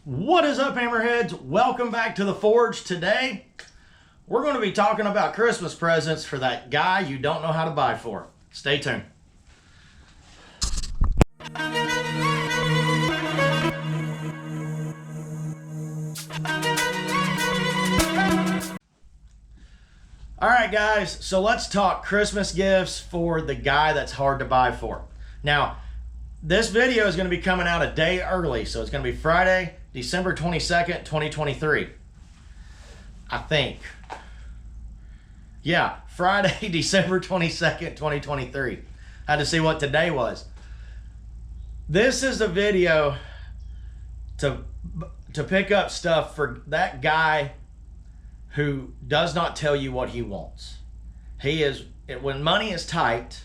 What is up, Hammerheads? Welcome back to the Forge. Today, we're going to be talking about Christmas presents for that guy you don't know how to buy for. Stay tuned. All right, guys, so let's talk Christmas gifts for the guy that's hard to buy for. Now, this video is going to be coming out a day early, so it's going to be Friday, December 22nd, 2023. I think. Yeah, Friday, December 22nd, 2023. I had to see what today was. This is a video to pick up stuff for that guy who does not tell you what he wants. When money is tight,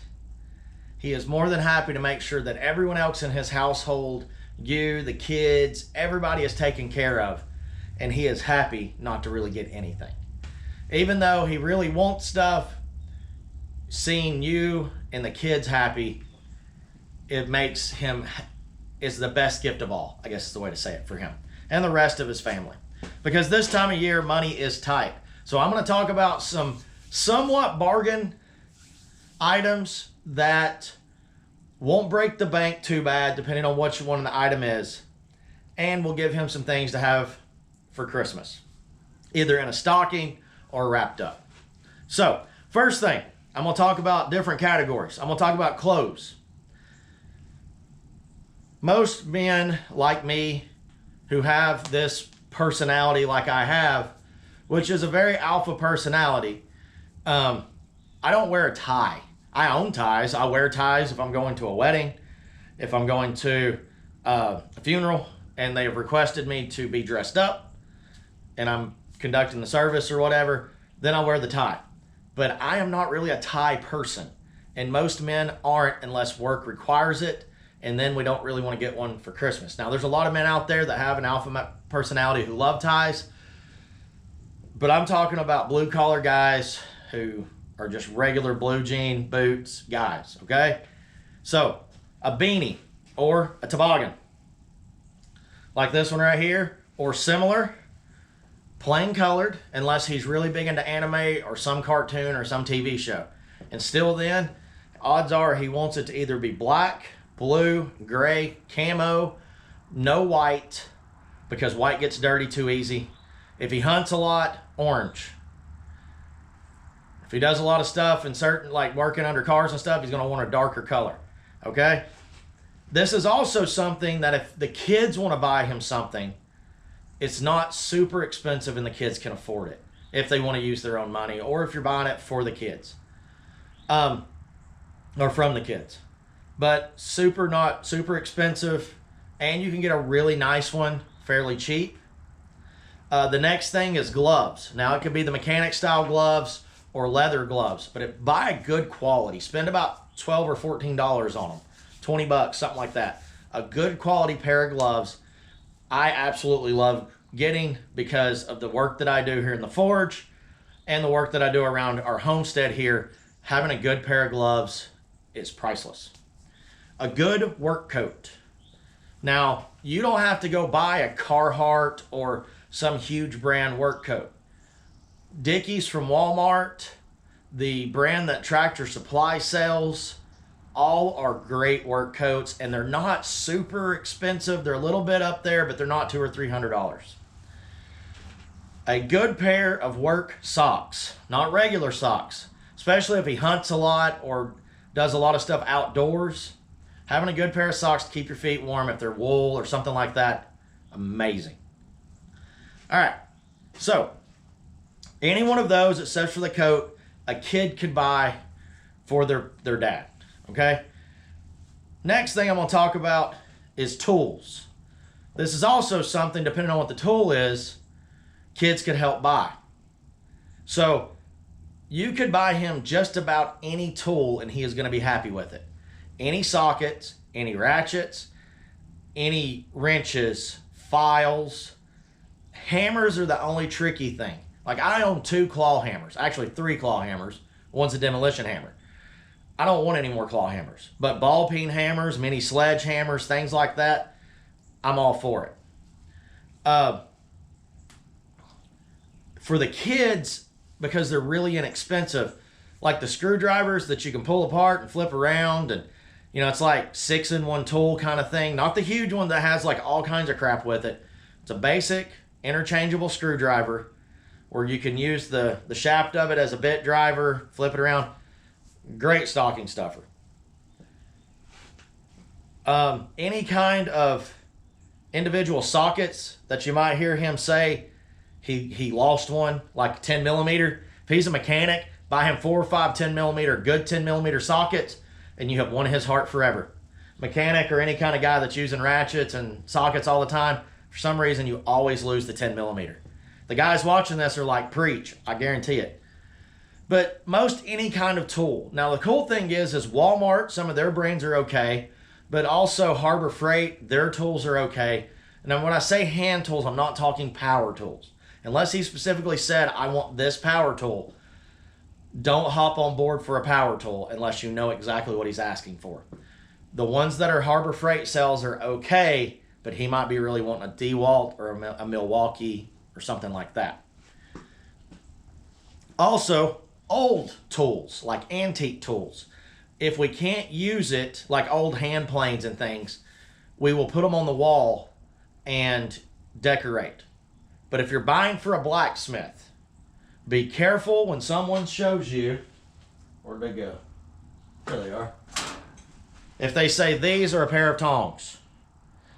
he is more than happy to make sure that everyone else in his household, you, the kids, everybody is taken care of, and he is happy not to really get anything. Even though he really wants stuff, seeing you and the kids happy, it's the best gift of all, I guess is the way to say it for him and the rest of his family. Because this time of year, money is tight. So I'm going to talk about some somewhat bargain items that won't break the bank too bad, depending on what one the item is. And we'll give him some things to have for Christmas, either in a stocking or wrapped up. So, first thing, I'm going to talk about different categories. I'm going to talk about clothes. Most men like me who have this personality like I have, which is a very alpha personality, I don't wear a tie. I own ties. I wear ties if I'm going to a wedding, if I'm going to a funeral and they have requested me to be dressed up and I'm conducting the service or whatever, then I'll wear the tie. But I am not really a tie person, and most men aren't unless work requires it, and then we don't really want to get one for Christmas. Now, there's a lot of men out there that have an alpha personality who love ties, but I'm talking about blue-collar guys who are just regular blue jean boots guys, okay? So, a beanie or a toboggan, like this one right here, or similar, plain colored, unless he's really big into anime or some cartoon or some TV show. And still then, odds are he wants it to either be black, blue, gray, camo, no white, because white gets dirty too easy. If he hunts a lot, orange. If he does a lot of stuff in certain, like working under cars and stuff, he's going to want a darker color. Okay? This is also something that if the kids want to buy him something, it's not super expensive and the kids can afford it if they want to use their own money, or if you're buying it for the kids. Or from the kids. But not super expensive, and you can get a really nice one fairly cheap. The next thing is gloves. Now, it could be the mechanic style gloves or leather gloves, but buy a good quality. Spend about $12 or $14 on them. 20 bucks, something like that. A good quality pair of gloves I absolutely love getting because of the work that I do here in the Forge and the work that I do around our homestead here. Having a good pair of gloves is priceless. A good work coat. Now, you don't have to go buy a Carhartt or some huge brand work coat. Dickies from Walmart, the brand that Tractor Supply sells, all are great work coats, and they're not super expensive. They're a little bit up there, but they're not $200 or $300. A good pair of work socks, not regular socks, especially if he hunts a lot or does a lot of stuff outdoors. Having a good pair of socks to keep your feet warm, if they're wool or something like that, amazing. All right, so any one of those, except for the coat, a kid could buy for their dad, okay? Next thing I'm going to talk about is tools. This is also something, depending on what the tool is, kids could help buy. So you could buy him just about any tool and he is going to be happy with it. Any sockets, any ratchets, any wrenches, files. Hammers are the only tricky thing. Like, I own 2 claw hammers, actually 3 claw hammers. One's a demolition hammer. I don't want any more claw hammers. But ball peen hammers, mini sledgehammers, things like that, I'm all for it. For the kids, because they're really inexpensive, like the screwdrivers that you can pull apart and flip around, and you know, it's like 6-in-1 tool kind of thing. Not the huge one that has like all kinds of crap with it. It's a basic interchangeable screwdriver where you can use the shaft of it as a bit driver, flip it around. Great stocking stuffer. Any kind of individual sockets that you might hear him say he lost one, like 10 millimeter. If he's a mechanic, buy him 4 or 5 10 millimeter, good 10 millimeter sockets, and you have won his heart forever. Mechanic or any kind of guy that's using ratchets and sockets all the time, for some reason you always lose the 10 millimeter. The guys watching this are like, preach, I guarantee it. But most any kind of tool. Now the cool thing is Walmart, some of their brands are okay, but also Harbor Freight, their tools are okay. And when I say hand tools, I'm not talking power tools. Unless he specifically said, I want this power tool, don't hop on board for a power tool unless you know exactly what he's asking for. The ones that are Harbor Freight sells are okay, but he might be really wanting a DeWalt or a Milwaukee or something like that. Also, old tools, like antique tools. If we can't use it, like old hand planes and things, we will put them on the wall and decorate. But if you're buying for a blacksmith, be careful when someone shows you, where'd they go? There they are. If they say these are a pair of tongs,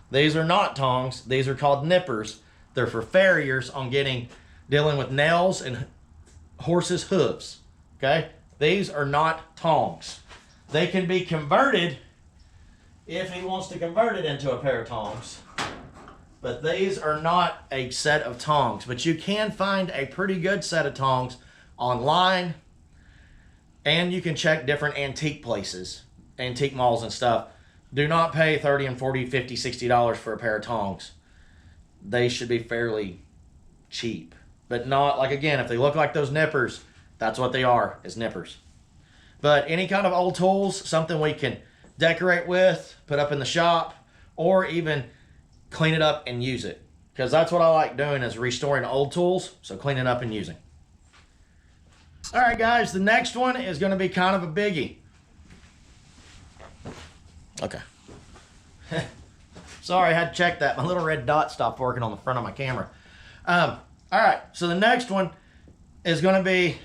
these are not tongs, these are called nippers. They're for farriers on dealing with nails and horses' hooves. Okay? These are not tongs. They can be converted if he wants to convert it into a pair of tongs. But these are not a set of tongs. But you can find a pretty good set of tongs online. And you can check different antique places, antique malls and stuff. Do not pay $30 and $40, $50, $60 for a pair of tongs. They should be fairly cheap. But not, like again, if they look like those nippers, that's what they are, is nippers. But any kind of old tools, something we can decorate with, put up in the shop, or even clean it up and use it. Because that's what I like doing, is restoring old tools, so cleaning up and using. All right, guys, the next one is going to be kind of a biggie. Okay. Sorry, I had to check that. My little red dot stopped working on the front of my camera. All right, so the next one is going to be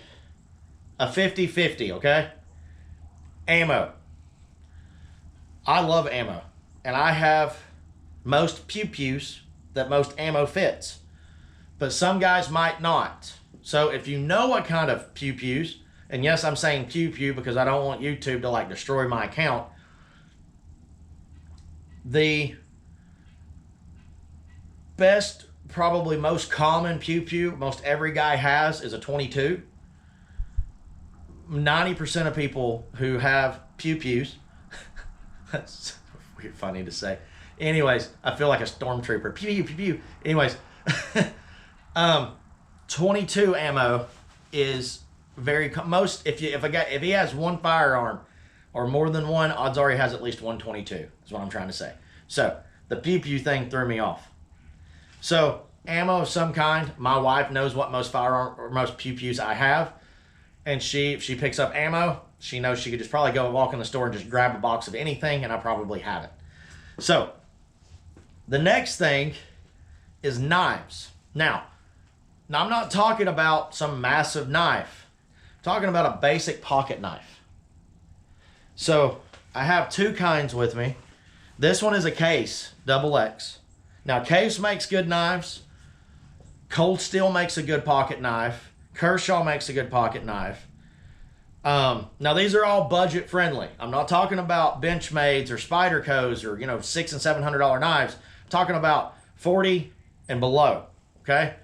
a 50-50, okay? Ammo. I love ammo. And I have most pew-pews that most ammo fits. But some guys might not. So if you know what kind of pew-pews, and yes, I'm saying pew-pew because I don't want YouTube to like destroy my account. The best, probably most common pew-pew most every guy has is a 22. 90% of people who have pew-pews, that's weird, funny to say. Anyways, I feel like a stormtrooper. Pew, pew, pew. Anyways, 22 ammo is very most. If he has one firearm or more than one, odds are he has at least 122. Is what I'm trying to say. So the pew pew thing threw me off. So ammo of some kind. My wife knows what most firearm or most pew pews I have, and if she picks up ammo, she knows she could just probably go walk in the store and just grab a box of anything, and I probably have it. So the next thing is knives. Now I'm not talking about some massive knife. I'm talking about a basic pocket knife. So I have two kinds with me. This one is a Case, XX. Now Case makes good knives. Cold Steel makes a good pocket knife. Kershaw makes a good pocket knife. Now these are all budget friendly. I'm not talking about Benchmades or Spydercos or $600 and $700 knives. I'm talking about 40 and below. Okay.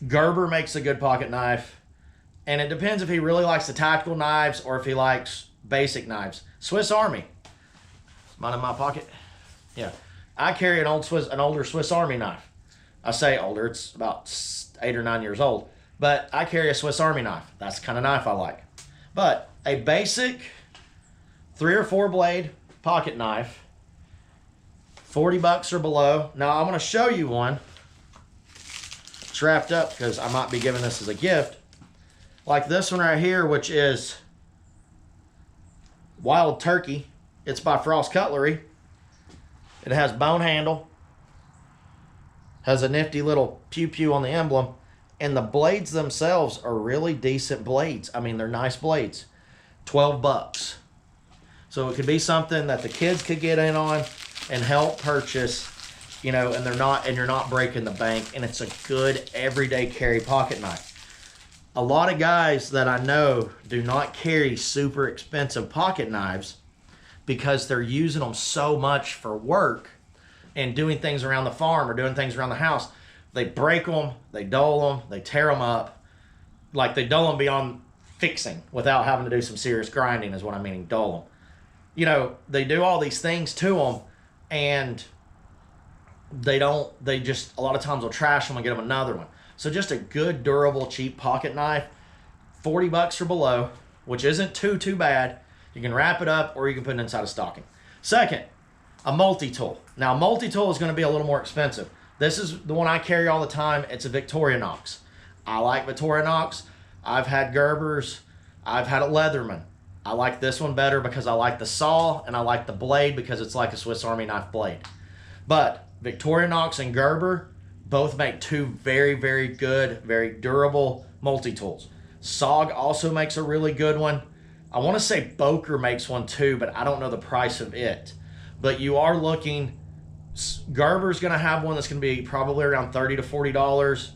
Gerber makes a good pocket knife, and it depends if he really likes the tactical knives or if he likes basic knives. Swiss Army, mine in my pocket. Yeah, I carry an older Swiss Army knife. I say older; it's about 8 or 9 years old. But I carry a Swiss Army knife. That's the kind of knife I like. But a basic 3 or 4 blade pocket knife, 40 bucks or below. Now I'm going to show you one. It's wrapped up because I might be giving this as a gift. Like this one right here, which is Wild Turkey. It's by Frost Cutlery. It has bone handle. Has a nifty little pew-pew on the emblem. And the blades themselves are really decent blades. I mean, they're nice blades. 12 bucks. So it could be something that the kids could get in on and help purchase, you know, and you're not breaking the bank, and it's a good everyday carry pocket knife. A lot of guys that I know do not carry super expensive pocket knives because they're using them so much for work and doing things around the farm or doing things around the house. They break them, they dull them, they tear them up. Like they dull them beyond fixing without having to do some serious grinding is what I'm meaning, dull them. You know, they do all these things to them, and they just, a lot of times will trash them and get them another one. So just a good, durable, cheap pocket knife, 40 bucks or below, which isn't too bad. You can wrap it up or you can put it inside a stocking. Second, a multi-tool. Now, a multi-tool is going to be a little more expensive. This is the one I carry all the time. It's a Victorinox. I like Victorinox. I've had Gerbers. I've had a Leatherman. I like this one better because I like the saw and I like the blade because it's like a Swiss Army knife blade. But Victorinox and Gerber both make two very, very good, very durable multi-tools. SOG also makes a really good one. I want to say Boker makes one too, but I don't know the price of it. But you are looking, Gerber's going to have one that's going to be probably around $30 to $40.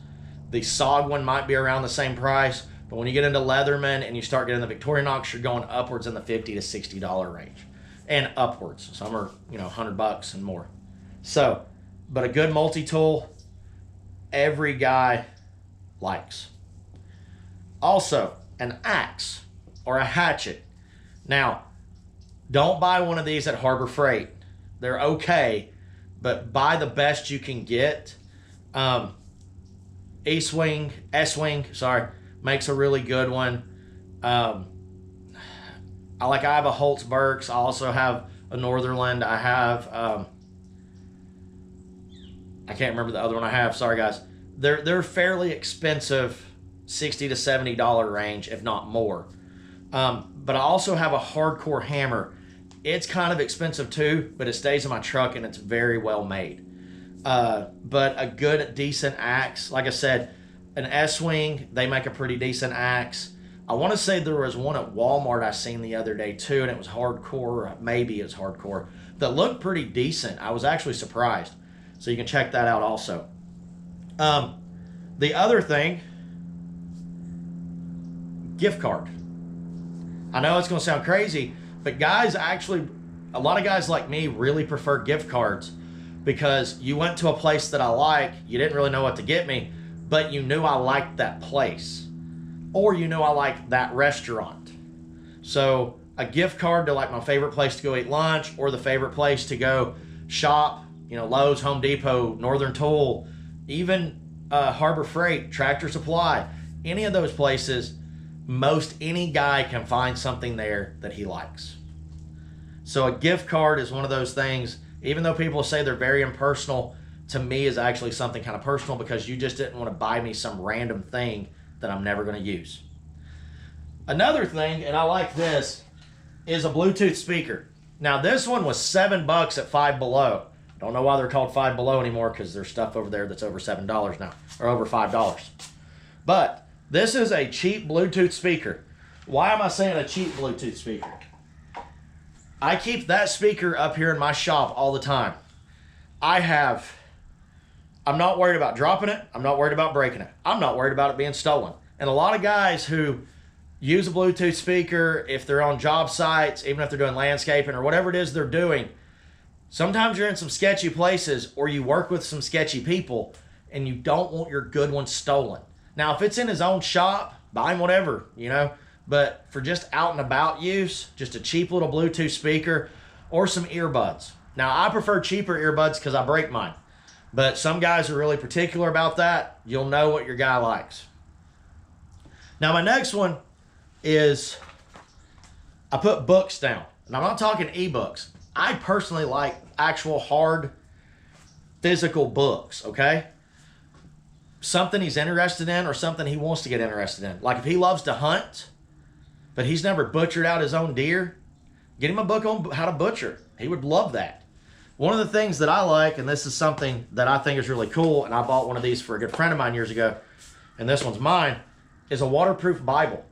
The SOG one might be around the same price. But when you get into Leatherman and you start getting the Victorinox, you're going upwards in the $50 to $60 range. And upwards. Some are, you know, 100 bucks and more. So, but a good multi-tool, every guy likes. Also, an axe or a hatchet. Now, don't buy one of these at Harbor Freight. They're okay, but buy the best you can get. S-Wing, makes a really good one. I have a Holtz Burks. I also have a Northernland. I have, I can't remember the other one I have. Sorry, guys. They're fairly expensive, $60 to $70 range, if not more. But I also have a Hardcore hammer. It's kind of expensive too, but it stays in my truck and it's very well made. But a good, decent axe, like I said, an S-Wing, they make a pretty decent axe. I want to say there was one at Walmart I seen the other day too, and it was Hardcore, maybe it's Hardcore, that looked pretty decent. I was actually surprised. So you can check that out also. The other thing, gift card. I know it's going to sound crazy, but guys actually, a lot of guys like me really prefer gift cards because you went to a place that I like, you didn't really know what to get me, but you knew I liked that place, or you knew I liked that restaurant. So a gift card to like my favorite place to go eat lunch, or the favorite place to go shop, you know, Lowe's, Home Depot, Northern Tool, even Harbor Freight, Tractor Supply, any of those places, any guy can find something there that he likes. So a gift card is one of those things, even though people say they're very impersonal, to me is actually something kind of personal because you just didn't want to buy me some random thing that I'm never going to use. Another thing, and I like this, is a Bluetooth speaker. Now this one was $7 at Five Below. Don't know why they're called Five Below anymore because there's stuff over there that's over $7 now, or over $5. But this is a cheap Bluetooth speaker. Why am I saying a cheap Bluetooth speaker? I keep that speaker up here in my shop all the time. I'm not worried about dropping it. I'm not worried about breaking it. I'm not worried about it being stolen. And a lot of guys who use a Bluetooth speaker, if they're on job sites, even if they're doing landscaping or whatever it is they're doing, sometimes you're in some sketchy places or you work with some sketchy people and you don't want your good one stolen. Now, if it's in his own shop, buy him whatever, you know. But for just out and about use, just a cheap little Bluetooth speaker or some earbuds. Now, I prefer cheaper earbuds because I break mine. But some guys are really particular about that. You'll know what your guy likes. Now, my next one is I put books down. And I'm not talking ebooks. I personally like actual hard physical books, okay? Something he's interested in or something he wants to get interested in. Like if he loves to hunt, but he's never butchered out his own deer, get him a book on how to butcher. He would love that. One of the things that I like, and this is something that I think is really cool, and I bought one of these for a good friend of mine years ago, and this one's mine, is a waterproof Bible.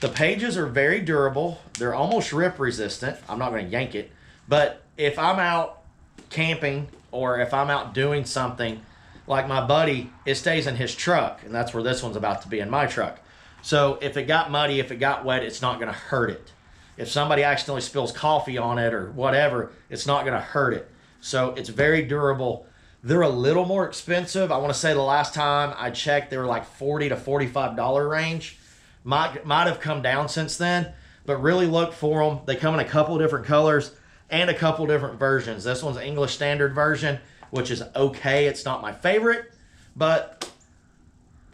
The pages are very durable. They're almost rip resistant. I'm not going to yank it. But if I'm out camping or if I'm out doing something, like my buddy, it stays in his truck, and that's where this one's about to be, in my truck. So if it got muddy, if it got wet, it's not going to hurt it. If somebody accidentally spills coffee on it or whatever, it's not going to hurt it. So it's very durable. They're a little more expensive. I want to say the last time I checked, they were like $40 to $45 range. Might have come down since then, but really look for them. They come in a couple of different colors and a couple of different versions. This one's an English Standard Version, which is okay. It's not my favorite, but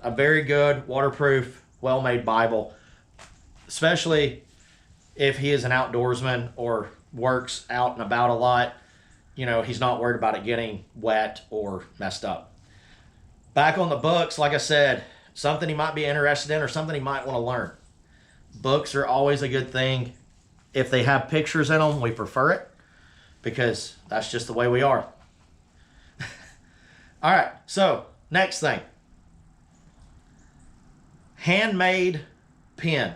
a very good, waterproof, well-made Bible, especially if he is an outdoorsman or works out and about a lot. You know, he's not worried about it getting wet or messed up. Back on the books, like I said, something he might be interested in or something he might want to learn. Books are always a good thing. If they have pictures in them, we prefer it because that's just the way we are. All right, so next thing. Handmade pen.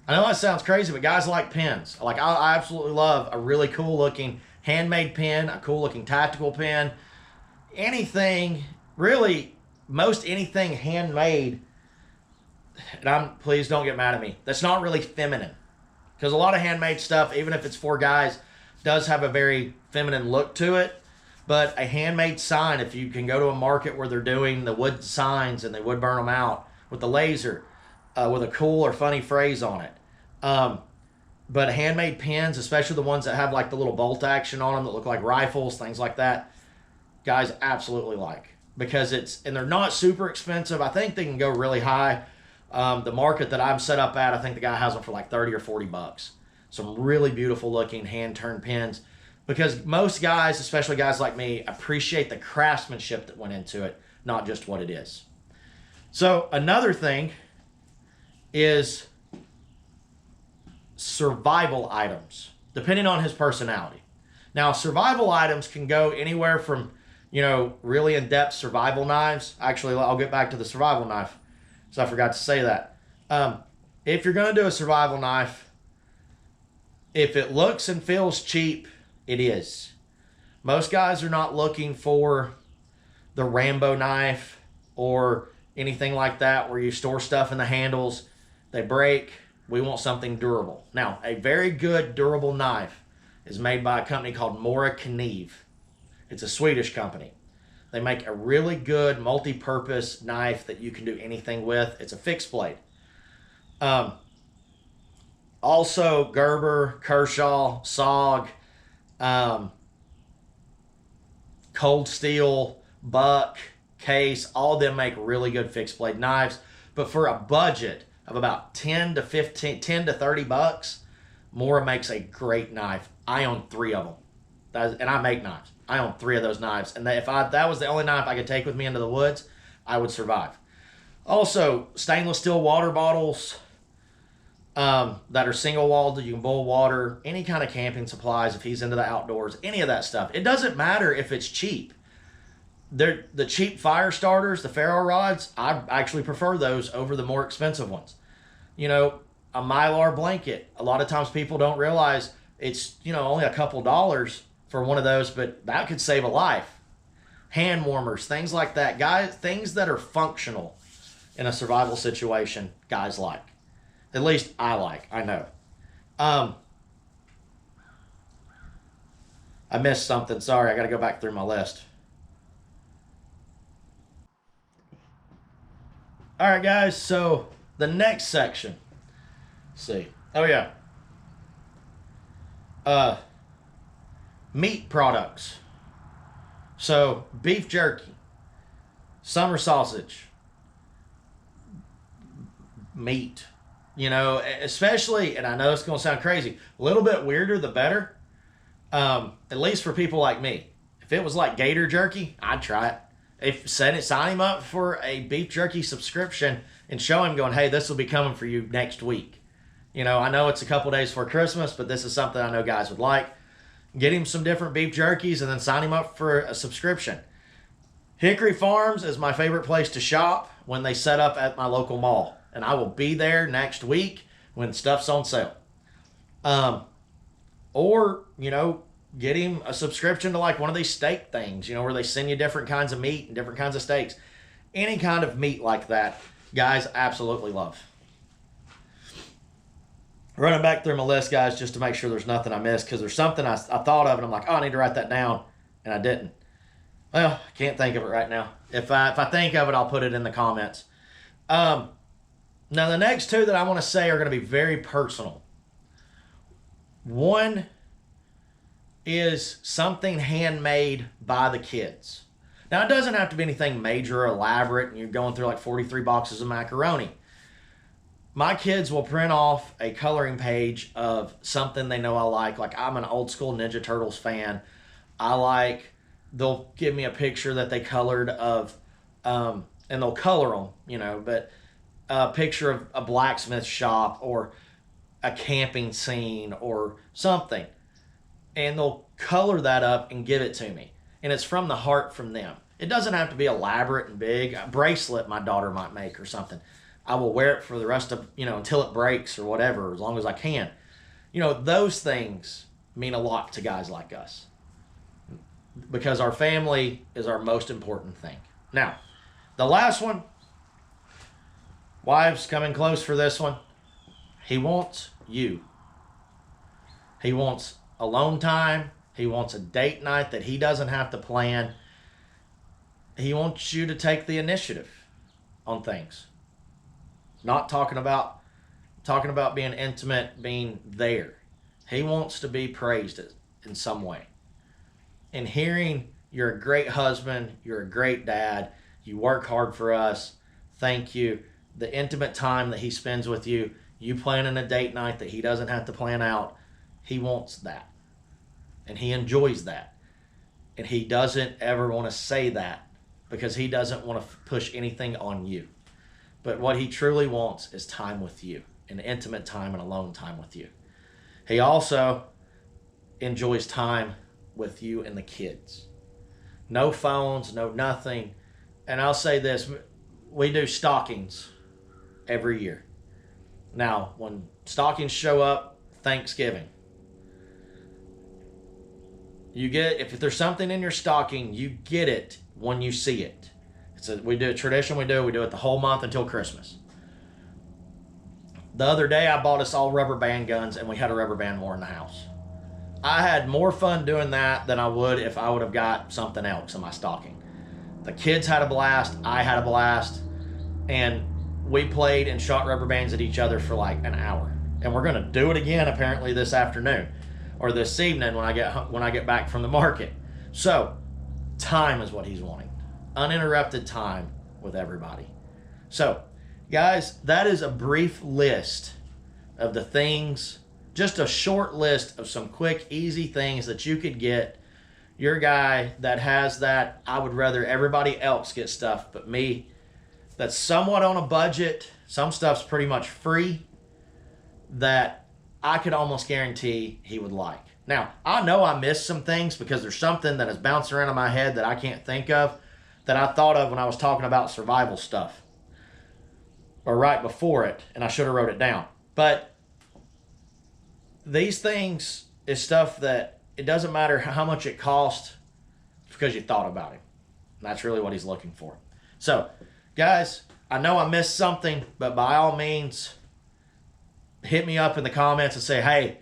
I know that sounds crazy, but guys like pens. Like I absolutely love a really cool looking handmade pen, a cool looking tactical pen, anything, really most anything handmade. And please don't get mad at me. That's not really feminine, because a lot of handmade stuff, even if it's for guys, does have a very feminine look to it. But a handmade sign, if you can go to a market where they're doing the wood signs and they would burn them out with the laser, with a cool or funny phrase on it. But handmade pens, especially the ones that have like the little bolt action on them that look like rifles, things like that, guys absolutely like, because and they're not super expensive. I think they can go really high. The market that I'm set up at, I think the guy has them for like 30 or 40 bucks. Some really beautiful looking hand turned pens, because most guys, especially guys like me, appreciate the craftsmanship that went into it, not just what it is. So another thing is survival items, depending on his personality. Now, survival items can go anywhere from, really in-depth survival knives. Actually, I'll get back to the survival knife, so I forgot to say that. If you're going to do a survival knife, if it looks and feels cheap, it is. Most guys are not looking for the Rambo knife or anything like that where you store stuff in the handles. They break. We want something durable. Now, a very good durable knife is made by a company called Mora Kniv. It's a Swedish company. They make a really good multi-purpose knife that you can do anything with. It's a fixed blade. Also, Gerber, Kershaw, SOG, Cold Steel, Buck, Case, all of them make really good fixed blade knives. But for a budget of about 10 to 30 bucks, Mora makes a great knife. I own 3 of them. And I make knives. I own 3 of those knives. And if that was the only knife I could take with me into the woods, I would survive. Also, stainless steel water bottles that are single walled, that you can boil water, any kind of camping supplies if he's into the outdoors, any of that stuff. It doesn't matter if it's cheap. The cheap fire starters, the ferro rods, I actually prefer those over the more expensive ones. A Mylar blanket. A lot of times people don't realize it's, only a couple dollars for one of those, but that could save a life. Hand warmers, things like that. Guys, things that are functional in a survival situation, guys like. At least I like, I know. I missed something. Sorry, I got to go back through my list. All right, guys, so the next section. Let's see. Oh, yeah. Meat products. So, beef jerky, summer sausage, meat. Especially, and I know it's going to sound crazy, a little bit weirder the better, at least for people like me. If it was like gator jerky, I'd try it. Sign him up for a beef jerky subscription and show him going, hey, this will be coming for you next week. You know, I know it's a couple days before Christmas, but this is something I know guys would like. Get him some different beef jerkies and then sign him up for a subscription. Hickory Farms is my favorite place to shop when they set up at my local mall. And I will be there next week when stuff's on sale. Or, you know, get him a subscription to like one of these steak things, you know, where they send you different kinds of meat and different kinds of steaks. Any kind of meat like that, guys, absolutely love. Running back through my list, guys, just to make sure there's nothing I missed, because there's something I thought of and I'm like, oh, I need to write that down, and I didn't. Well, I can't think of it right now. If I think of it, I'll put it in the comments. Now, the next two that I want to say are going to be very personal. One is something handmade by the kids. Now, it doesn't have to be anything major or elaborate and you're going through like 43 boxes of macaroni. My kids will print off a coloring page of something they know I like. Like, I'm an old school Ninja Turtles fan. They'll give me a picture that they colored of, and they'll color them, you know, but a picture of a blacksmith shop or a camping scene or something. And they'll color that up and give it to me. And it's from the heart from them. It doesn't have to be elaborate and big. A bracelet my daughter might make or something. I will wear it for the rest of, you know, until it breaks or whatever, as long as I can. You know, those things mean a lot to guys like us, because our family is our most important thing. Now, the last one, wives coming close for this one. He wants you. He wants alone time. He wants a date night that he doesn't have to plan. He wants you to take the initiative on things. Not talking about being intimate, being there. He wants to be praised in some way. And hearing you're a great husband, you're a great dad, you work hard for us, thank you. The intimate time that he spends with you, you planning a date night that he doesn't have to plan out, he wants that. And he enjoys that. And he doesn't ever want to say that because he doesn't want to push anything on you. But what he truly wants is time with you, an intimate time and alone time with you. He also enjoys time with you and the kids. No phones, no nothing. And I'll say this, we do stockings every year. Now, when stockings show up, Thanksgiving, if there's something in your stocking, you get it when you see it. We do a tradition we do it the whole month until Christmas. The other day I bought us all rubber band guns and we had a rubber band war in the house. I had more fun doing that than I would if I would have got something else in my stocking. The kids had a blast, I had a blast, and we played and shot rubber bands at each other for like an hour. And we're gonna do it again apparently this afternoon or this evening when I get back from the market. So, time is what he's wanting. Uninterrupted time with everybody. So, guys, that is a brief list of the things, just a short list of some quick, easy things that you could get your guy that has that. I would rather everybody else get stuff but me, that's somewhat on a budget. Some stuff's pretty much free that I could almost guarantee he would like. Now, I know I missed some things because there's something that is bouncing around in my head that I can't think of that I thought of when I was talking about survival stuff, or right before it, and I should have wrote it down. But these things is stuff that it doesn't matter how much it costs because you thought about it. And that's really what he's looking for. So, guys, I know I missed something, but by all means, hit me up in the comments and say, hey,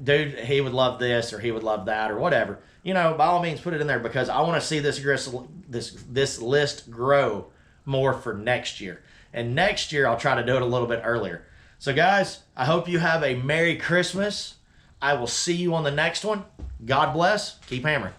dude, he would love this or he would love that or whatever. You know, by all means, put it in there because I want to see this list grow more for next year. And next year, I'll try to do it a little bit earlier. So, guys, I hope you have a Merry Christmas. I will see you on the next one. God bless. Keep hammering.